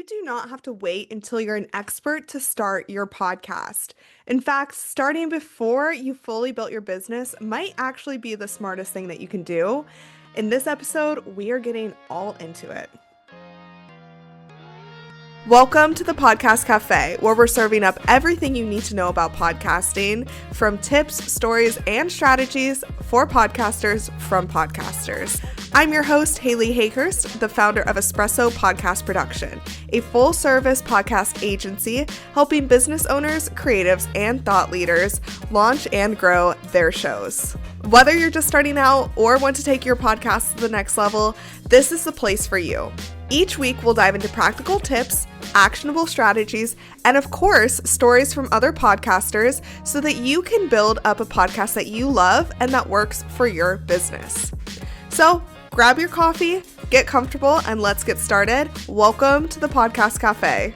do not have to wait until you're an expert to start your podcast. In fact, starting before you fully built your business might actually be the smartest thing that you can do. In this episode, we are getting all into it. Welcome to the Podcast Café, where we're serving up everything you need to know about podcasting, from tips, stories, and strategies for podcasters from podcasters. I'm your host, Hayleigh Hayhurst, the founder of Espresso Podcast Production, a full-service podcast agency helping business owners, creatives, and thought leaders launch and grow their shows. Whether you're just starting out or want to take your podcast to the next level, this is the place for you. Each week, we'll dive into practical tips, actionable strategies, and of course, stories from other podcasters so that you can build up a podcast that you love and that works for your business. So grab your coffee, get comfortable, and let's get started. Welcome to the Podcast Café.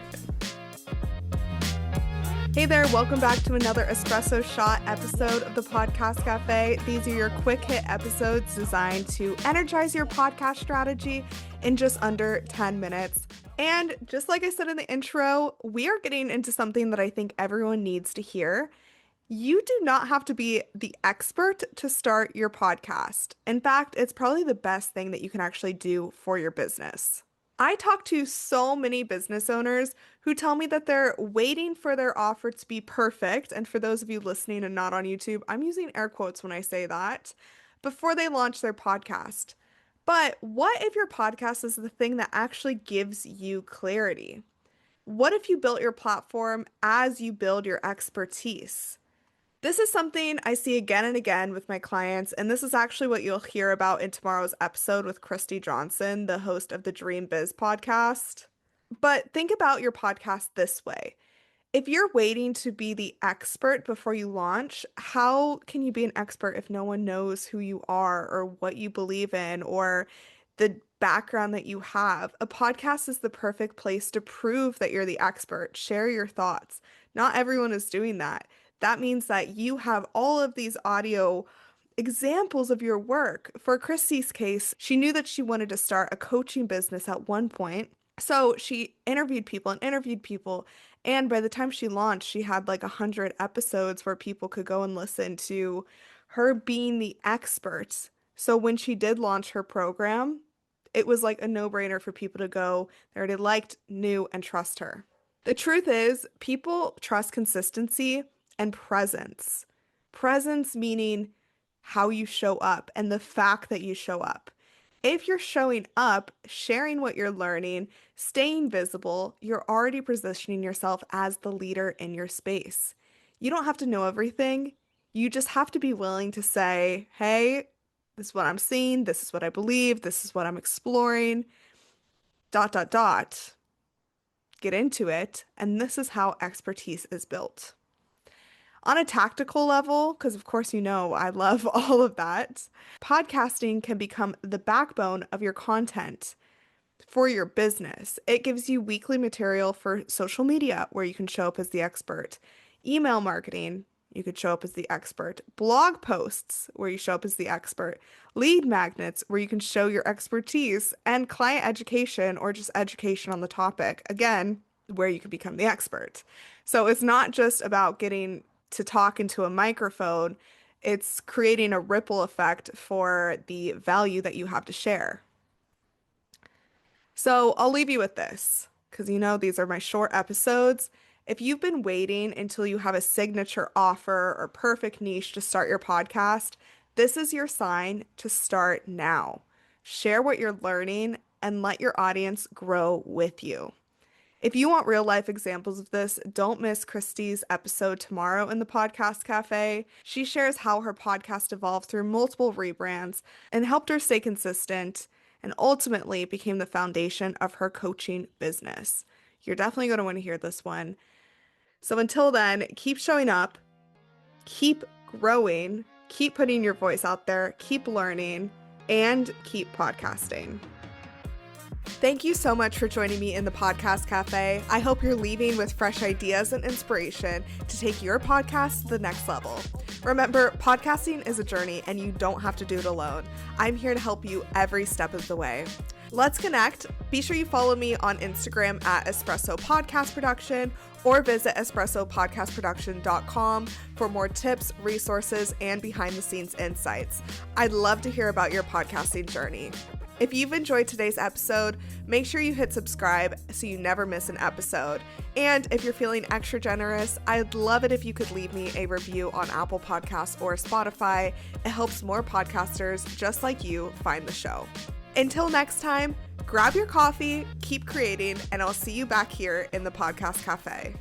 Hey there, welcome back to another Espresso Shot episode of the Podcast Café. These are your quick hit episodes designed to energize your podcast strategy in just under 10 minutes. And just like I said in the intro, we are getting into something that I think everyone needs to hear. You do not have to be the expert to start your podcast. In fact, it's probably the best thing that you can actually do for your business. I talk to so many business owners who tell me that they're waiting for their offer to be perfect. And for those of you listening and not on YouTube, I'm using air quotes when I say that, before they launch their podcast. But what if your podcast is the thing that actually gives you clarity? What if you built your platform as you build your expertise? This is something I see again and again with my clients, and this is actually what you'll hear about in tomorrow's episode with Christy Johnson, the host of the Dream Biz podcast. But think about your podcast this way. If you're waiting to be the expert before you launch, how can you be an expert if no one knows who you are or what you believe in or the background that you have? A podcast is the perfect place to prove that you're the expert. Share your thoughts. Not everyone is doing that. That means that you have all of these audio examples of your work. For Christy's case, she knew that she wanted to start a coaching business at one point. So she interviewed people. And by the time she launched, she had like 100 episodes where people could go and listen to her being the expert. So when she did launch her program, it was like a no-brainer for people to go. They already liked, knew, and trust her. The truth is, people trust consistency and presence. Presence meaning how you show up and the fact that you show up. If you're showing up, sharing what you're learning, staying visible, you're already positioning yourself as the leader in your space. You don't have to know everything. You just have to be willing to say, hey, this is what I'm seeing, this is what I believe, this is what I'm exploring, ... Get into it, and this is how expertise is built. On a tactical level, because of course you know I love all of that, podcasting can become the backbone of your content for your business. It gives you weekly material for social media where you can show up as the expert. Email marketing, you could show up as the expert. Blog posts where you show up as the expert. Lead magnets where you can show your expertise. And client education or just education on the topic, again, where you can become the expert. So it's not just about getting to talk into a microphone, it's creating a ripple effect for the value that you have to share. So I'll leave you with this, because you know these are my short episodes. If you've been waiting until you have a signature offer or perfect niche to start your podcast, this is your sign to start now. Share what you're learning and let your audience grow with you. If you want real life examples of this, don't miss Christy's episode tomorrow in the Podcast Café. She shares how her podcast evolved through multiple rebrands and helped her stay consistent and ultimately became the foundation of her coaching business. You're definitely going to want to hear this one. So until then, keep showing up, keep growing, keep putting your voice out there, keep learning, and keep podcasting. Thank you so much for joining me in the Podcast Café. I hope you're leaving with fresh ideas and inspiration to take your podcast to the next level. Remember, podcasting is a journey and you don't have to do it alone. I'm here to help you every step of the way. Let's connect. Be sure you follow me on Instagram at Espresso Podcast Production or visit espressopodcastproduction.com for more tips, resources, and behind-the-scenes insights. I'd love to hear about your podcasting journey. If you've enjoyed today's episode, make sure you hit subscribe so you never miss an episode. And if you're feeling extra generous, I'd love it if you could leave me a review on Apple Podcasts or Spotify. It helps more podcasters just like you find the show. Until next time, grab your coffee, keep creating, and I'll see you back here in the Podcast Café.